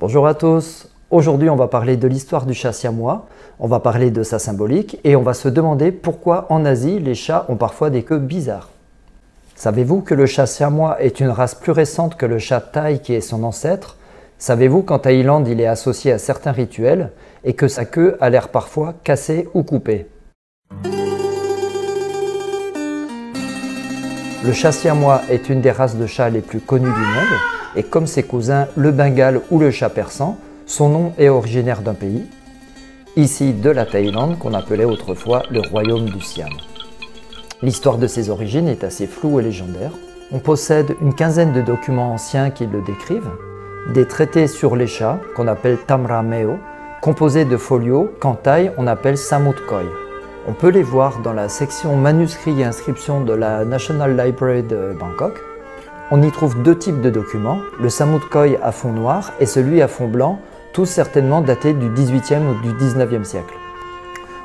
Bonjour à tous, aujourd'hui on va parler de l'histoire du chat siamois, on va parler de sa symbolique et on va se demander pourquoi en Asie les chats ont parfois des queues bizarres. Savez-vous que le chat siamois est une race plus récente que le chat thaï qui est son ancêtre? Savez-vous qu'en Thaïlande il est associé à certains rituels et que sa queue a l'air parfois cassée ou coupée? Le chat siamois est une des races de chats les plus connues du monde et comme ses cousins le bengale ou le chat persan, son nom est originaire d'un pays, ici de la Thaïlande qu'on appelait autrefois le royaume du Siam. L'histoire de ses origines est assez floue et légendaire. On possède une quinzaine de documents anciens qui le décrivent, des traités sur les chats qu'on appelle Tamra Meo, composés de folios qu'en thaï on appelle Samut Koi. On peut les voir dans la section manuscrits et inscriptions de la National Library de Bangkok. On y trouve deux types de documents, le Samut Koi à fond noir et celui à fond blanc, tous certainement datés du XVIIIe ou du XIXe siècle.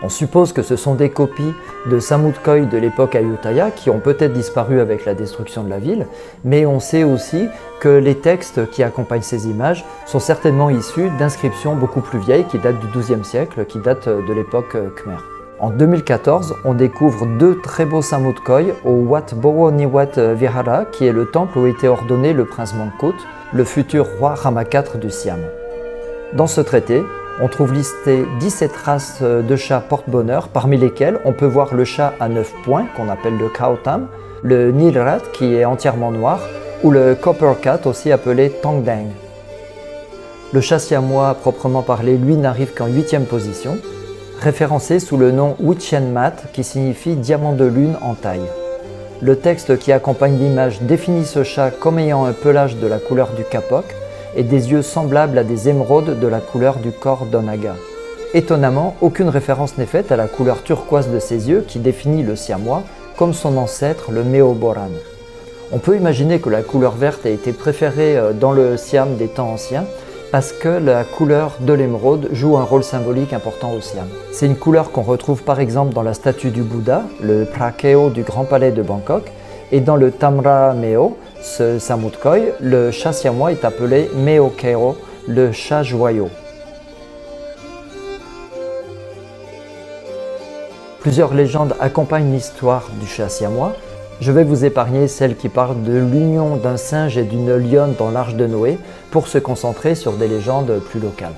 On suppose que ce sont des copies de Samut Koi de l'époque Ayutthaya qui ont peut-être disparu avec la destruction de la ville, mais on sait aussi que les textes qui accompagnent ces images sont certainement issus d'inscriptions beaucoup plus vieilles qui datent du XIIe siècle, qui datent de l'époque Khmer. En 2014, on découvre deux très beaux Samut Koi au Wat Bowo Niwat Vihara, qui est le temple où était ordonné le prince Mongkut, le futur roi Rama IV du Siam. Dans ce traité, on trouve listé 17 races de chats porte-bonheur, parmi lesquelles on peut voir le chat à 9 points, qu'on appelle le Khao Tam, le Nilrat, qui est entièrement noir, ou le Copper Cat, aussi appelé Tongdang. Le chat siamois, proprement parlé, lui n'arrive qu'en 8e position, référencé sous le nom Wichen Mat, qui signifie diamant de lune en thaï. Le texte qui accompagne l'image définit ce chat comme ayant un pelage de la couleur du kapok et des yeux semblables à des émeraudes de la couleur du corps d'un naga. Étonnamment, aucune référence n'est faite à la couleur turquoise de ses yeux qui définit le siamois comme son ancêtre, le Meoboran. On peut imaginer que la couleur verte a été préférée dans le Siam des temps anciens parce que la couleur de l'émeraude joue un rôle symbolique important au Siam. C'est une couleur qu'on retrouve par exemple dans la statue du Bouddha, le Prakeo du Grand Palais de Bangkok, et dans le Tamra Meo, ce Samut Koi, le chat siamois est appelé Meo Keo, le chat joyau. Plusieurs légendes accompagnent l'histoire du chat siamois. Je vais vous épargner celle qui parle de l'union d'un singe et d'une lionne dans l'arche de Noé pour se concentrer sur des légendes plus locales.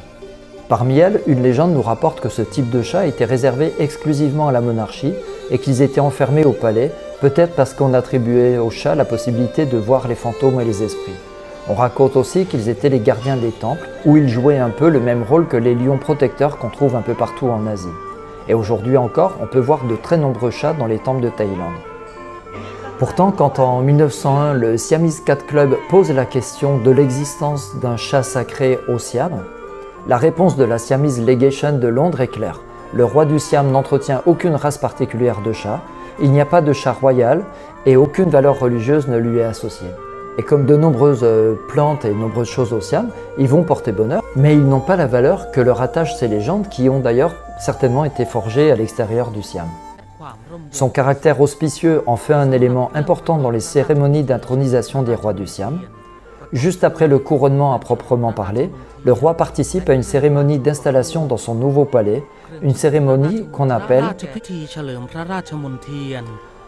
Parmi elles, une légende nous rapporte que ce type de chat était réservé exclusivement à la monarchie et qu'ils étaient enfermés au palais, peut-être parce qu'on attribuait aux chats la possibilité de voir les fantômes et les esprits. On raconte aussi qu'ils étaient les gardiens des temples, où ils jouaient un peu le même rôle que les lions protecteurs qu'on trouve un peu partout en Asie. Et aujourd'hui encore, on peut voir de très nombreux chats dans les temples de Thaïlande. Pourtant, quand en 1901, le Siamese Cat Club pose la question de l'existence d'un chat sacré au Siam, la réponse de la Siamese Legation de Londres est claire. Le roi du Siam n'entretient aucune race particulière de chat, il n'y a pas de chat royal et aucune valeur religieuse ne lui est associée. Et comme de nombreuses plantes et nombreuses choses au Siam, ils vont porter bonheur, mais ils n'ont pas la valeur que leur attachent ces légendes qui ont d'ailleurs certainement été forgées à l'extérieur du Siam. Son caractère auspicieux en fait un élément important dans les cérémonies d'intronisation des rois du Siam. Juste après le couronnement à proprement parler, le roi participe à une cérémonie d'installation dans son nouveau palais, une cérémonie qu'on appelle...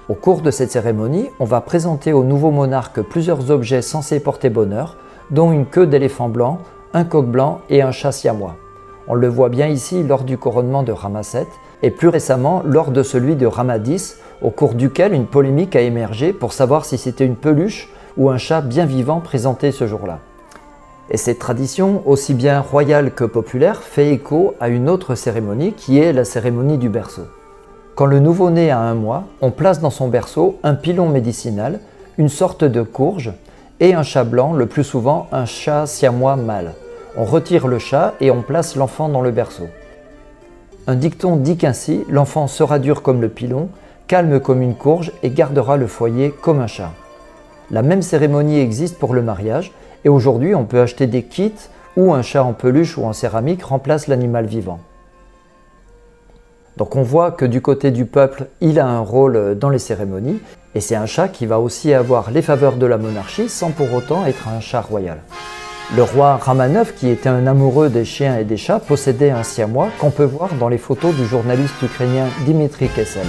Au cours de cette cérémonie, on va présenter au nouveau monarque plusieurs objets censés porter bonheur, dont une queue d'éléphant blanc, un coq blanc et un chat siamois. On le voit bien ici lors du couronnement de Rama VII, et plus récemment lors de celui de Rama X, au cours duquel une polémique a émergé pour savoir si c'était une peluche ou un chat bien vivant présenté ce jour-là. Et cette tradition, aussi bien royale que populaire, fait écho à une autre cérémonie qui est la cérémonie du berceau. Quand le nouveau-né a 1 mois, on place dans son berceau un pilon médicinal, une sorte de courge et un chat blanc, le plus souvent un chat siamois mâle. On retire le chat et on place l'enfant dans le berceau. Un dicton dit qu'ainsi, l'enfant sera dur comme le pilon, calme comme une courge et gardera le foyer comme un chat. La même cérémonie existe pour le mariage et aujourd'hui on peut acheter des kits où un chat en peluche ou en céramique remplace l'animal vivant. Donc on voit que du côté du peuple, il a un rôle dans les cérémonies et c'est un chat qui va aussi avoir les faveurs de la monarchie sans pour autant être un chat royal. Le roi Rama IX, qui était un amoureux des chiens et des chats, possédait un siamois qu'on peut voir dans les photos du journaliste ukrainien Dimitri Kessel.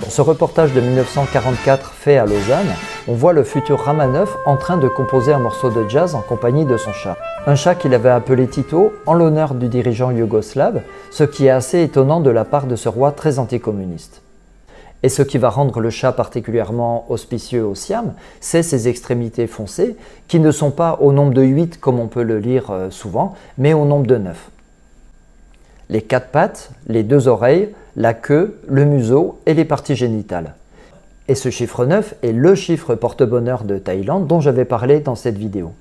Dans ce reportage de 1944 fait à Lausanne, on voit le futur Rama IX en train de composer un morceau de jazz en compagnie de son chat. Un chat qu'il avait appelé Tito en l'honneur du dirigeant yougoslave, ce qui est assez étonnant de la part de ce roi très anticommuniste. Et ce qui va rendre le chat particulièrement auspicieux au Siam, c'est ses extrémités foncées, qui ne sont pas au nombre de 8 comme on peut le lire souvent, mais au nombre de 9. Les 4 pattes, les 2 oreilles, la queue, le museau et les parties génitales. Et ce chiffre 9 est le chiffre porte-bonheur de Thaïlande dont j'avais parlé dans cette vidéo.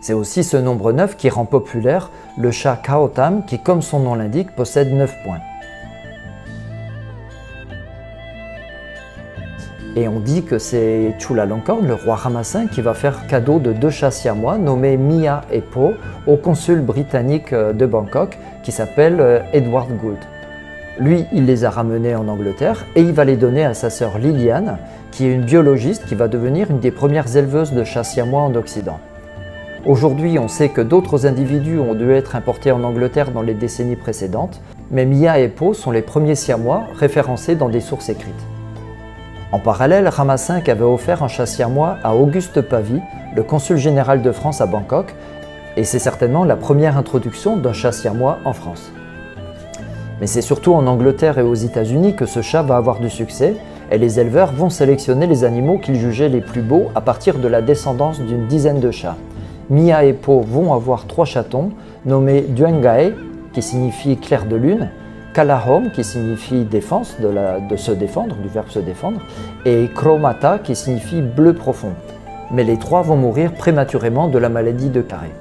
C'est aussi ce nombre 9 qui rend populaire le chat Khao Tham qui, comme son nom l'indique, possède 9 points. Et on dit que c'est Chulalongkorn, le roi Rama V, qui va faire cadeau de 2 chats siamois nommés Mia et Po au consul britannique de Bangkok qui s'appelle Edward Gould. Lui, il les a ramenés en Angleterre et il va les donner à sa sœur Liliane, qui est une biologiste qui va devenir une des premières éleveuses de chats siamois en Occident. Aujourd'hui, on sait que d'autres individus ont dû être importés en Angleterre dans les décennies précédentes, mais Mia et Po sont les premiers siamois référencés dans des sources écrites. En parallèle, Rama V avait offert un chat siamois à Auguste Pavie, le consul général de France à Bangkok, et c'est certainement la première introduction d'un chat siamois en France. Mais c'est surtout en Angleterre et aux États-Unis que ce chat va avoir du succès, et les éleveurs vont sélectionner les animaux qu'ils jugeaient les plus beaux à partir de la descendance d'une dizaine de chats. Mia et Po vont avoir 3 chatons, nommés Duangae, qui signifie clair de lune, Kalahom, qui signifie défense, de se défendre, du verbe se défendre, et Kromata, qui signifie bleu profond. Mais les 3 vont mourir prématurément de la maladie de Carré.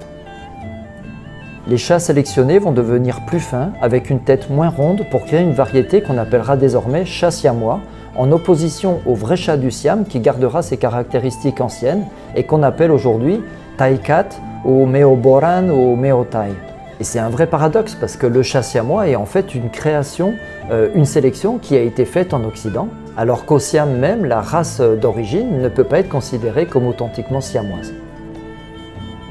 Les chats sélectionnés vont devenir plus fins, avec une tête moins ronde, pour créer une variété qu'on appellera désormais chat siamois, en opposition au vrai chat du Siam qui gardera ses caractéristiques anciennes et qu'on appelle aujourd'hui Thai Cat ou Meo Boran ou Meo Thai. Et c'est un vrai paradoxe parce que le chat siamois est en fait une création, une sélection qui a été faite en Occident, alors qu'au Siam même, la race d'origine ne peut pas être considérée comme authentiquement siamoise.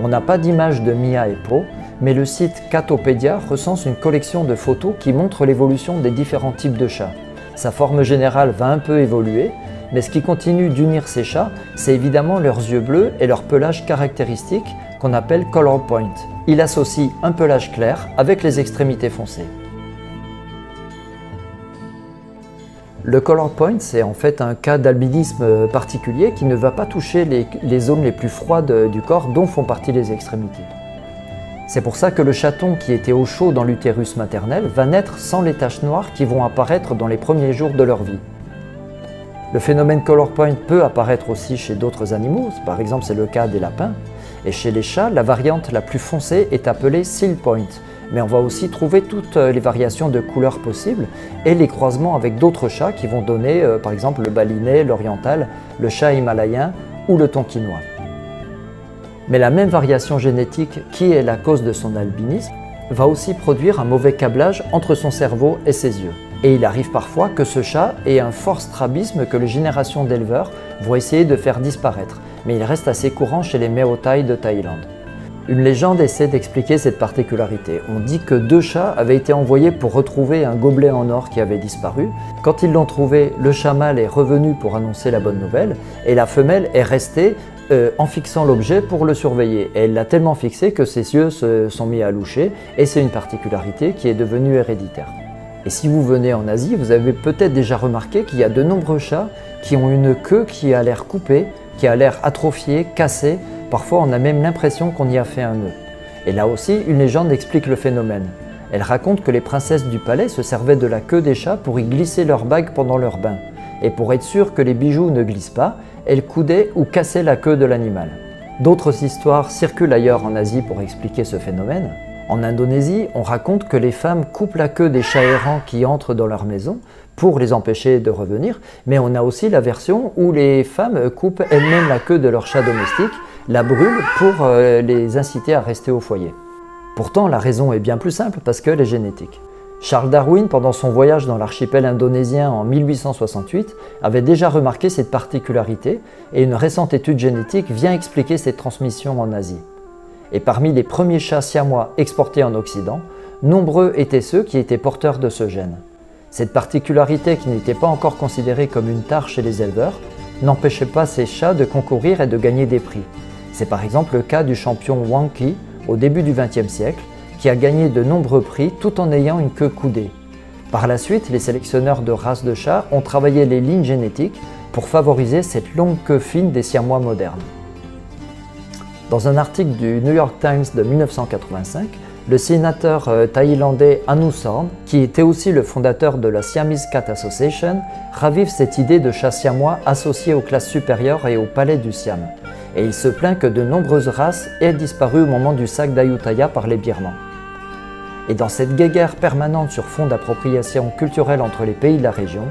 On n'a pas d'image de Mia et Po, mais le site Catopédia recense une collection de photos qui montre l'évolution des différents types de chats. Sa forme générale va un peu évoluer, mais ce qui continue d'unir ces chats, c'est évidemment leurs yeux bleus et leur pelage caractéristique qu'on appelle color point. Il associe un pelage clair avec les extrémités foncées. Le color point, c'est en fait un cas d'albinisme particulier qui ne va pas toucher les zones les plus froides du corps dont font partie les extrémités. C'est pour ça que le chaton qui était au chaud dans l'utérus maternel va naître sans les taches noires qui vont apparaître dans les premiers jours de leur vie. Le phénomène color point peut apparaître aussi chez d'autres animaux, par exemple c'est le cas des lapins. Et chez les chats, la variante la plus foncée est appelée seal point. Mais on va aussi trouver toutes les variations de couleurs possibles et les croisements avec d'autres chats qui vont donner par exemple le balinais, l'oriental, le chat himalayen ou le tonkinois. Mais la même variation génétique qui est la cause de son albinisme va aussi produire un mauvais câblage entre son cerveau et ses yeux. Et il arrive parfois que ce chat ait un fort strabisme que les générations d'éleveurs vont essayer de faire disparaître, mais il reste assez courant chez les Meo Thai de Thaïlande. Une légende essaie d'expliquer cette particularité. On dit que 2 chats avaient été envoyés pour retrouver un gobelet en or qui avait disparu. Quand ils l'ont trouvé, le chat mâle est revenu pour annoncer la bonne nouvelle et la femelle est restée en fixant l'objet pour le surveiller. Et elle l'a tellement fixé que ses yeux se sont mis à loucher et c'est une particularité qui est devenue héréditaire. Et si vous venez en Asie, vous avez peut-être déjà remarqué qu'il y a de nombreux chats qui ont une queue qui a l'air coupée, qui a l'air atrophiée, cassée. Parfois, on a même l'impression qu'on y a fait un nœud. Et là aussi, une légende explique le phénomène. Elle raconte que les princesses du palais se servaient de la queue des chats pour y glisser leurs bagues pendant leur bain. Et pour être sûr que les bijoux ne glissent pas, elles coudaient ou cassaient la queue de l'animal. D'autres histoires circulent ailleurs en Asie pour expliquer ce phénomène. En Indonésie, on raconte que les femmes coupent la queue des chats errants qui entrent dans leur maison pour les empêcher de revenir, mais on a aussi la version où les femmes coupent elles-mêmes la queue de leur chat domestique, la brûlent pour les inciter à rester au foyer. Pourtant, la raison est bien plus simple parce qu'elle est génétique. Charles Darwin, pendant son voyage dans l'archipel indonésien en 1868, avait déjà remarqué cette particularité et une récente étude génétique vient expliquer cette transmission en Asie. Et parmi les premiers chats siamois exportés en Occident, nombreux étaient ceux qui étaient porteurs de ce gène. Cette particularité qui n'était pas encore considérée comme une tare chez les éleveurs n'empêchait pas ces chats de concourir et de gagner des prix. C'est par exemple le cas du champion Wang Qi au début du XXe siècle, qui a gagné de nombreux prix tout en ayant une queue coudée. Par la suite, les sélectionneurs de races de chats ont travaillé les lignes génétiques pour favoriser cette longue queue fine des siamois modernes. Dans un article du New York Times de 1985, le sénateur thaïlandais Anusorn, qui était aussi le fondateur de la Siamese Cat Association, ravive cette idée de chat siamois associé aux classes supérieures et au palais du Siam. Et il se plaint que de nombreuses races aient disparu au moment du sac d'Ayutthaya par les Birmans. Et dans cette guéguerre permanente sur fond d'appropriation culturelle entre les pays de la région,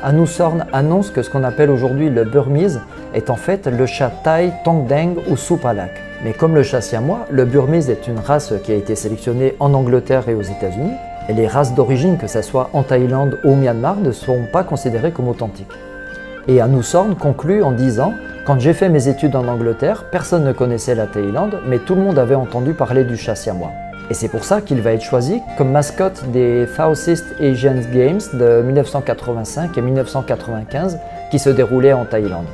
Anusorn annonce que ce qu'on appelle aujourd'hui le burmese est en fait le chat thaï Tongdeng ou Supalak. Mais comme le chat siamois, le burmese est une race qui a été sélectionnée en Angleterre et aux États-Unis, et les races d'origine, que ce soit en Thaïlande ou au Myanmar, ne sont pas considérées comme authentiques. Et Anusorn conclut en disant « Quand j'ai fait mes études en Angleterre, personne ne connaissait la Thaïlande, mais tout le monde avait entendu parler du chat siamois. » Et c'est pour ça qu'il va être choisi comme mascotte des Southeast Asian Games de 1985 et 1995 qui se déroulaient en Thaïlande.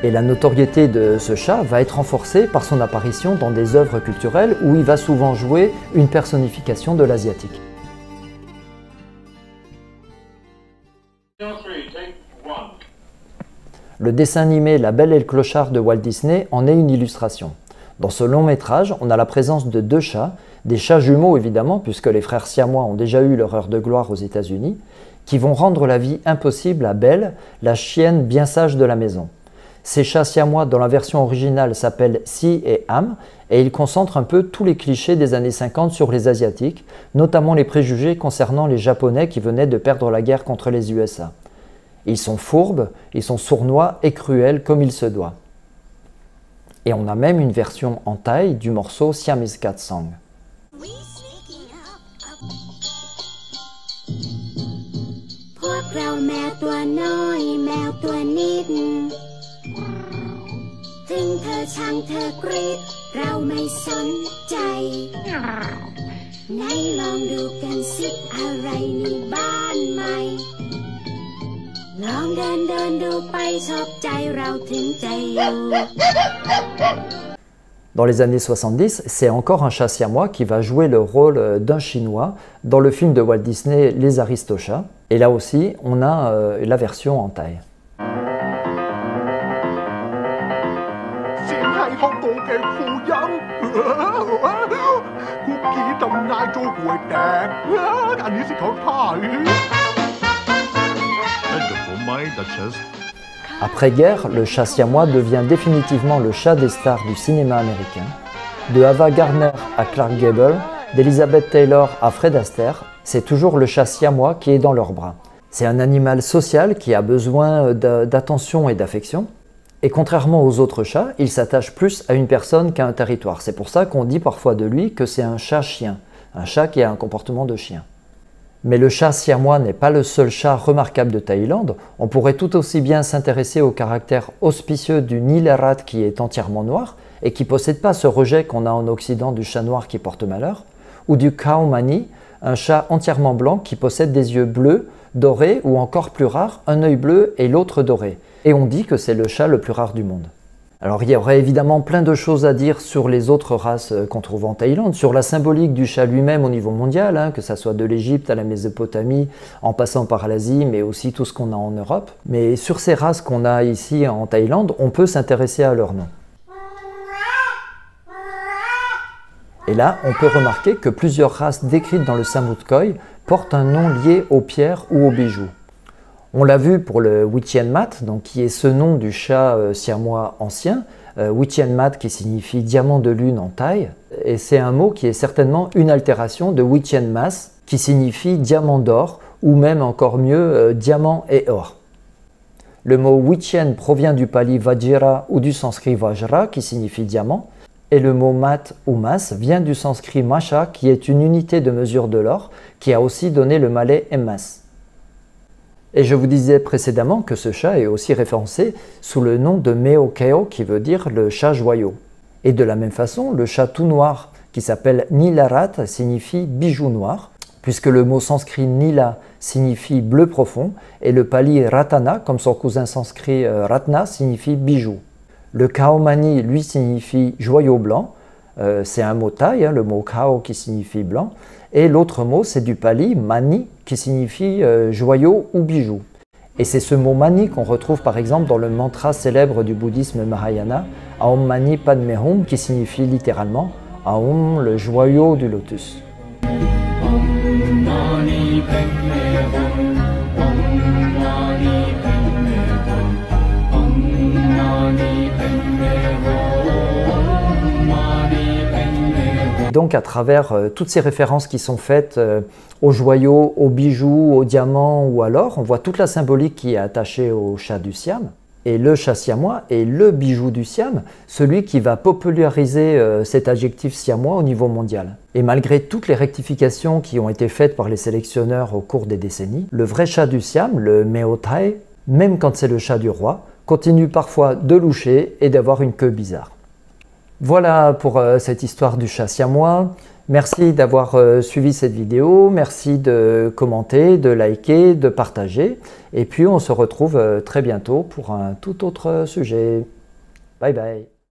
Et la notoriété de ce chat va être renforcée par son apparition dans des œuvres culturelles où il va souvent jouer une personnification de l'asiatique. Le dessin animé La Belle et le Clochard de Walt Disney en est une illustration. Dans ce long métrage, on a la présence de deux chats, des chats jumeaux évidemment, puisque les frères siamois ont déjà eu leur heure de gloire aux États-Unis, qui vont rendre la vie impossible à Belle, la chienne bien sage de la maison. Ces chats siamois dans la version originale s'appellent Si et Am, et ils concentrent un peu tous les clichés des années 50 sur les Asiatiques, notamment les préjugés concernant les Japonais qui venaient de perdre la guerre contre les USA. Ils sont fourbes, ils sont sournois et cruels comme il se doit. Et on a même une version en thaï du morceau Siamese Cat Song. ถึงเธอช่างเธอกรีดเราไม่สนใจไหนลองดูกันสิอะไรในบ้านใหม่ลองเดินดูไปชอบใจเราถึงใจอยู่ Dans les années 70, c'est encore un chat siamois qui va jouer le rôle d'un Chinois dans le film de Walt Disney Les Aristochats. Et là aussi, on a la version en thaï. Après-guerre, le chat siamois devient définitivement le chat des stars du cinéma américain. De Ava Gardner à Clark Gable, d'Elizabeth Taylor à Fred Astaire, c'est toujours le chat siamois qui est dans leurs bras. C'est un animal social qui a besoin d'attention et d'affection. Et contrairement aux autres chats, il s'attache plus à une personne qu'à un territoire. C'est pour ça qu'on dit parfois de lui que c'est un chat-chien, un chat qui a un comportement de chien. Mais le chat siamois n'est pas le seul chat remarquable de Thaïlande. On pourrait tout aussi bien s'intéresser au caractère auspicieux du Nilarat qui est entièrement noir et qui ne possède pas ce rejet qu'on a en Occident du chat noir qui porte malheur, ou du Khao Mani, un chat entièrement blanc qui possède des yeux bleus, dorés ou encore plus rare, un œil bleu et l'autre doré. Et on dit que c'est le chat le plus rare du monde. Alors il y aurait évidemment plein de choses à dire sur les autres races qu'on trouve en Thaïlande, sur la symbolique du chat lui-même au niveau mondial, que ça soit de l'Égypte à la Mésopotamie, en passant par l'Asie, mais aussi tout ce qu'on a en Europe. Mais sur ces races qu'on a ici en Thaïlande, on peut s'intéresser à leur nom. Et là, on peut remarquer que plusieurs races décrites dans le Samut Khoi portent un nom lié aux pierres ou aux bijoux. On l'a vu pour le Wichien Mat, donc qui est ce nom du chat siamois ancien, Wichien Mat qui signifie diamant de lune en thaï, et c'est un mot qui est certainement une altération de Wichien Mas, qui signifie diamant d'or, ou même encore mieux diamant et or. Le mot Wichien provient du pali Vajra ou du sanskrit Vajra qui signifie diamant, et le mot mat ou mas vient du sanskrit masha qui est une unité de mesure de l'or, qui a aussi donné le malais emmas. Et je vous disais précédemment que ce chat est aussi référencé sous le nom de Meo Keo qui veut dire le chat joyau. Et de la même façon, le chat tout noir qui s'appelle Nilarat signifie bijou noir, puisque le mot sanskrit Nila signifie bleu profond et le pali Ratana, comme son cousin sanskrit Ratna, signifie bijou. Le Kaomani, lui, signifie joyau blanc. C'est un mot thaï, le mot Kao qui signifie blanc. Et l'autre mot, c'est du pali Mani qui signifie joyau ou bijou. Et c'est ce mot Mani qu'on retrouve par exemple dans le mantra célèbre du bouddhisme Mahayana, Aum Mani Padme Hum, qui signifie littéralement Aum, le joyau du lotus. Donc à travers toutes ces références qui sont faites aux joyaux, aux bijoux, aux diamants ou à l'or, on voit toute la symbolique qui est attachée au chat du Siam. Et le chat siamois est le bijou du Siam, celui qui va populariser cet adjectif siamois au niveau mondial. Et malgré toutes les rectifications qui ont été faites par les sélectionneurs au cours des décennies, le vrai chat du Siam, le Meo Thai, même quand c'est le chat du roi, continue parfois de loucher et d'avoir une queue bizarre. Voilà pour cette histoire du chat siamois. Merci d'avoir suivi cette vidéo, merci de commenter, de liker, de partager. Et puis on se retrouve très bientôt pour un tout autre sujet. Bye bye.